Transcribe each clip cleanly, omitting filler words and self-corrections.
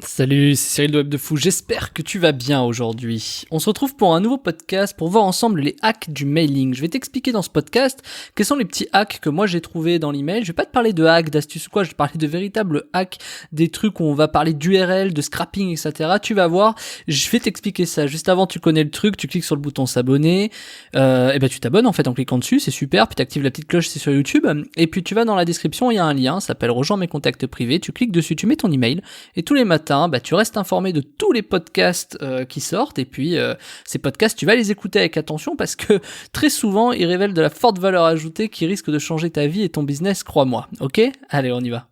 Salut, c'est Cyril de Web de Fou, j'espère que tu vas bien aujourd'hui. On se retrouve pour un nouveau podcast pour voir ensemble les hacks du mailing. Je vais t'expliquer dans ce podcast quels sont les petits hacks que moi j'ai trouvés dans l'email. Je vais pas te parler de hacks, d'astuces ou quoi, je vais te parler de véritables hacks, des trucs où on va parler d'URL, de scrapping, etc. Tu vas voir, je vais t'expliquer ça. Juste avant, tu connais le truc, tu cliques sur le bouton s'abonner, et ben tu t'abonnes en fait en cliquant dessus, c'est super, puis t'actives la petite cloche, c'est sur YouTube, et puis tu vas dans la description, il y a un lien, ça s'appelle Rejoins mes contacts privés, tu cliques dessus, tu mets ton email, et tous les matins, tu restes informé de tous les podcasts qui sortent, et puis ces podcasts, tu vas les écouter avec attention parce que très souvent, ils révèlent de la forte valeur ajoutée qui risque de changer ta vie et ton business, crois-moi. Ok ? Allez, on y va.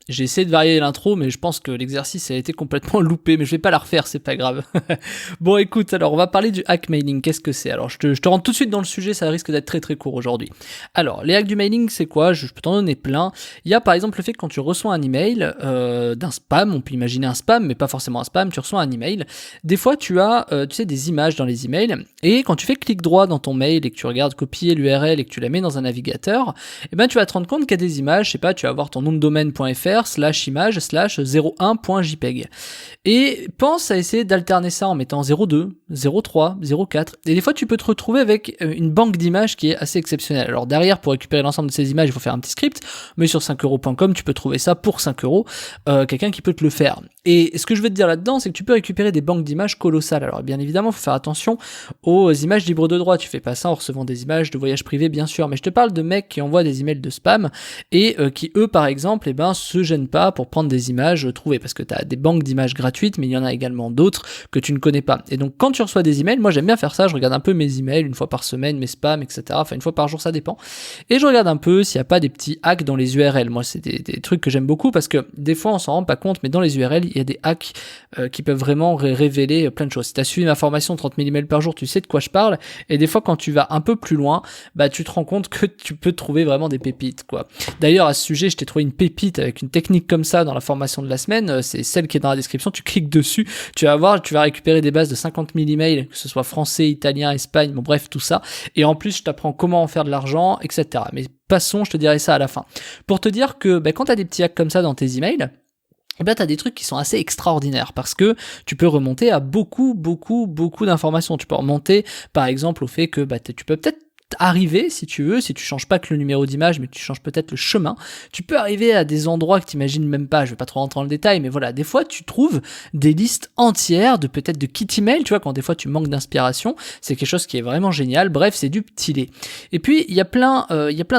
J'ai essayé de varier l'intro, mais je pense que l'exercice a été complètement loupé, mais je vais pas la refaire, c'est pas grave. Bon, écoute, alors on va parler du hack mailing. Qu'est-ce que c'est ? Alors, je te rentre tout de suite dans le sujet, ça risque d'être très très court aujourd'hui. Alors, les hacks du mailing, c'est quoi ? Je peux t'en donner plein. Il y a par exemple le fait que quand tu reçois un email d'un spam, on peut imaginer un spam, mais pas forcément un spam, tu reçois un email. Des fois, tu as des images dans les emails, et quand tu fais clic droit dans ton mail et que tu regardes copier l'URL et que tu la mets dans un navigateur, tu vas te rendre compte qu'il y a des images, je sais pas, tu vas avoir ton nom de domaine.fr /image/01.jpg. Et pense à essayer d'alterner ça en mettant 02, 03, 04. Et des fois, tu peux te retrouver avec une banque d'images qui est assez exceptionnelle. Alors derrière, pour récupérer l'ensemble de ces images, il faut faire un petit script. Mais sur 5euros.com, tu peux trouver ça pour 5 euros. Quelqu'un qui peut te le faire. Et ce que je veux te dire là-dedans, c'est que tu peux récupérer des banques d'images colossales. Alors bien évidemment, il faut faire attention aux images libres de droit. Tu fais pas ça en recevant des images de voyage privé, bien sûr. Mais je te parle de mecs qui envoient des emails de spam et qui, eux, par exemple, se gênent pas pour prendre des images trouvées. Parce que tu as des banques d'images gratuites, mais il y en a également d'autres que tu ne connais pas. Et donc, quand tu reçois des emails, moi j'aime bien faire ça. Je regarde un peu mes emails une fois par semaine, mes spams, etc. Enfin, une fois par jour, ça dépend. Et je regarde un peu s'il n'y a pas des petits hacks dans les URL. Moi, c'est des trucs que j'aime beaucoup parce que des fois, on s'en rend pas compte, mais dans les URL, il y a des hacks qui peuvent vraiment révéler plein de choses. Si tu as suivi ma formation 30 000 emails par jour, tu sais de quoi je parle. Et des fois, quand tu vas un peu plus loin, tu te rends compte que tu peux trouver vraiment des pépites, quoi. D'ailleurs, à ce sujet, je t'ai trouvé une pépite avec une technique comme ça dans la formation de la semaine. C'est celle qui est dans la description. Tu cliques dessus, tu vas voir, tu vas récupérer des bases de 50 000 emails, que ce soit français, italien, Espagne, bon bref, tout ça. Et en plus, je t'apprends comment en faire de l'argent, etc. Mais passons, je te dirai ça à la fin. Pour te dire que quand tu as des petits hacks comme ça dans tes emails, t'as des trucs qui sont assez extraordinaires parce que tu peux remonter à beaucoup d'informations. Tu peux remonter, par exemple, au fait que tu peux peut-être arriver, si tu veux, si tu changes pas que le numéro d'image, mais tu changes peut-être le chemin, tu peux arriver à des endroits que tu imagines même pas. Je vais pas trop rentrer dans le détail, mais voilà, des fois tu trouves des listes entières de peut-être de kit email, tu vois, quand des fois tu manques d'inspiration, c'est quelque chose qui est vraiment génial. Bref, c'est du petit lait. Et puis il y a plein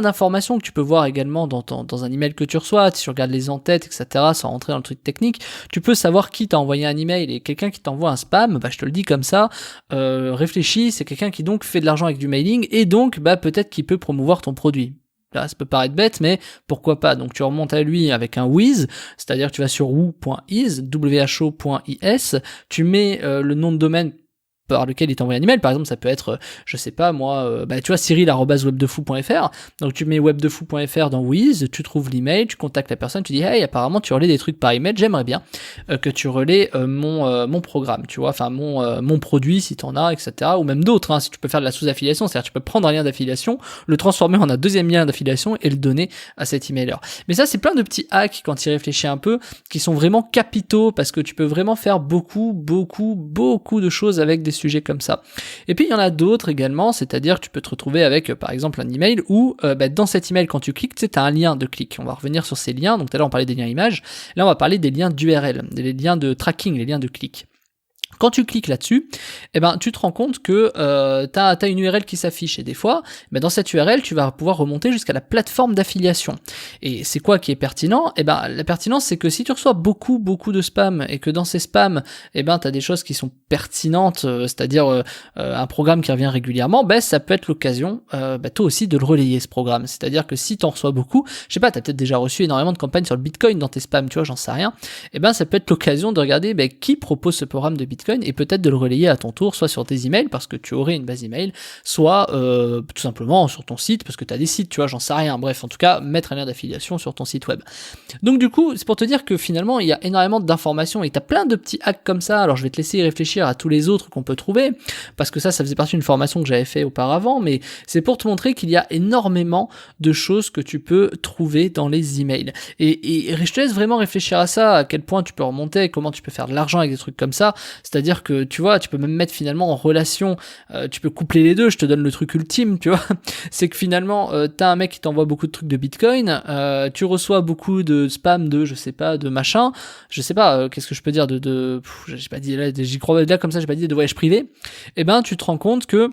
d'informations que tu peux voir également dans un email que tu reçois. Si tu regardes les en-têtes, etc., sans rentrer dans le truc technique, tu peux savoir qui t'a envoyé un email. Et quelqu'un qui t'envoie un spam, je te le dis comme ça, réfléchis, c'est quelqu'un qui donc fait de l'argent avec du mailing et donc peut-être qu'il peut promouvoir ton produit. Là, ça peut paraître bête, mais pourquoi pas. Donc tu remontes à lui avec un Wiz, c'est-à-dire que tu vas sur who.is, who.is, tu mets le nom de domaine par lequel il t'envoie un email. Par exemple, ça peut être, je sais pas moi, tu vois, cyril@webdefou.fr. Donc tu mets webdefou.fr dans Wiz, tu trouves l'email, tu contactes la personne, tu dis hey, apparemment tu relais des trucs par email, j'aimerais bien que tu relais mon programme, tu vois, enfin mon produit si t'en as, etc. Ou même d'autres, hein, si tu peux faire de la sous-affiliation, c'est-à-dire tu peux prendre un lien d'affiliation, le transformer en un deuxième lien d'affiliation et le donner à cet emailer. Mais ça, c'est plein de petits hacks quand tu y réfléchis un peu, qui sont vraiment capitaux parce que tu peux vraiment faire beaucoup de choses avec des sujets comme ça. Et puis il y en a d'autres également, c'est-à-dire que tu peux te retrouver avec par exemple un email où dans cet email quand tu cliques, tu as un lien de clic. On va revenir sur ces liens, donc tout à l'heure on parlait des liens images, là on va parler des liens d'URL, des liens de tracking, les liens de clic. Quand tu cliques là-dessus, tu te rends compte que t'as une URL qui s'affiche et des fois, dans cette URL, tu vas pouvoir remonter jusqu'à la plateforme d'affiliation. Et c'est quoi qui est pertinent ? La pertinence, c'est que si tu reçois beaucoup de spam et que dans ces spams, t'as des choses qui sont pertinentes, c'est-à-dire un programme qui revient régulièrement, ça peut être l'occasion, toi aussi, de le relayer ce programme. C'est-à-dire que si t'en reçois beaucoup, je sais pas, t'as peut-être déjà reçu énormément de campagnes sur le Bitcoin dans tes spams, tu vois, j'en sais rien. Ça peut être l'occasion de regarder qui propose ce programme de Bitcoin. Bitcoin et peut-être de le relayer à ton tour, soit sur tes emails parce que tu aurais une base email, soit tout simplement sur ton site parce que tu as des sites, tu vois, j'en sais rien. Bref, en tout cas, mettre un lien d'affiliation sur ton site web. Donc du coup, c'est pour te dire que finalement, il y a énormément d'informations et tu as plein de petits hacks comme ça. Alors je vais te laisser y réfléchir à tous les autres qu'on peut trouver parce que ça faisait partie d'une formation que j'avais fait auparavant, mais c'est pour te montrer qu'il y a énormément de choses que tu peux trouver dans les emails. Et je te laisse vraiment réfléchir à ça, à quel point tu peux remonter, comment tu peux faire de l'argent avec des trucs comme ça. C'est-à-dire que, tu vois, tu peux même mettre finalement en relation, tu peux coupler les deux, je te donne le truc ultime, tu vois. C'est que finalement, t'as un mec qui t'envoie beaucoup de trucs de Bitcoin, tu reçois beaucoup de spam de, je sais pas, de machin, je sais pas, qu'est-ce que je peux dire j'ai pas dit, là, j'y crois, là, comme ça, j'ai pas dit de voyage privé. Et ben, tu te rends compte que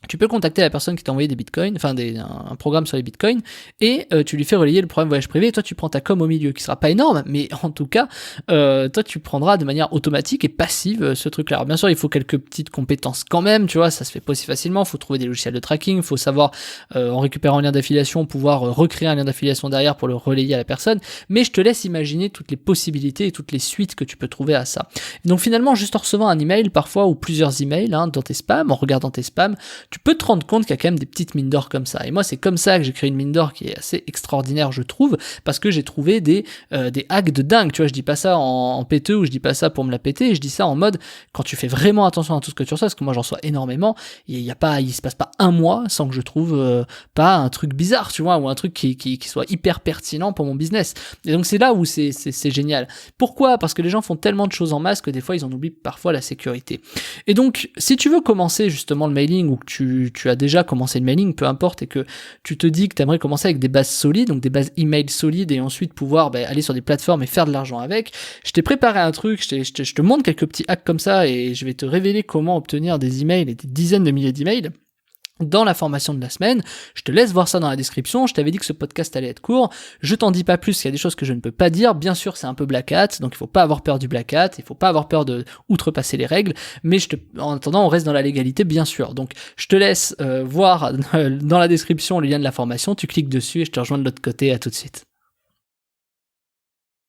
tu peux contacter la personne qui t'a envoyé des bitcoins, enfin un programme sur les bitcoins, et tu lui fais relayer le programme voyage privé, et toi tu prends ta com au milieu, qui sera pas énorme, mais en tout cas, toi tu prendras de manière automatique et passive ce truc-là. Alors bien sûr, il faut quelques petites compétences quand même, tu vois, ça se fait pas aussi facilement, faut trouver des logiciels de tracking, faut savoir, en récupérant un lien d'affiliation, pouvoir recréer un lien d'affiliation derrière pour le relayer à la personne, mais je te laisse imaginer toutes les possibilités et toutes les suites que tu peux trouver à ça. Et donc finalement, juste en recevant un email parfois, ou plusieurs emails dans tes spams, en regardant tes spams, tu peux te rendre compte qu'il y a quand même des petites mines d'or comme ça. Et moi, c'est comme ça que j'ai créé une mine d'or qui est assez extraordinaire, je trouve, parce que j'ai trouvé des hacks de dingue. Tu vois, je dis pas ça en péteux ou je dis pas ça pour me la péter, je dis ça en mode, quand tu fais vraiment attention à tout ce que tu reçois, parce que moi j'en reçois énormément, il se passe pas un mois sans que je trouve pas un truc bizarre, tu vois, ou un truc qui soit hyper pertinent pour mon business. Et donc c'est là où c'est génial. Pourquoi ? Parce que les gens font tellement de choses en masse que des fois ils en oublient parfois la sécurité. Et donc, si tu veux commencer justement le mailing, ou que tu as déjà commencé le mailing, peu importe, et que tu te dis que tu aimerais commencer avec des bases solides, donc des bases email solides, et ensuite pouvoir aller sur des plateformes et faire de l'argent avec, je t'ai préparé un truc, je te montre quelques petits hacks comme ça, et je vais te révéler comment obtenir des emails et des dizaines de milliers d'emails dans la formation de la semaine. Je te laisse voir ça dans la description. Je t'avais dit que ce podcast allait être court. Je t'en dis pas plus, il y a des choses que je ne peux pas dire. Bien sûr, c'est un peu black hat, donc il faut pas avoir peur du black hat, il faut pas avoir peur de outrepasser les règles, mais en attendant, on reste dans la légalité, bien sûr. Donc, je te laisse voir dans la description le lien de la formation, tu cliques dessus et je te rejoins de l'autre côté. À tout de suite.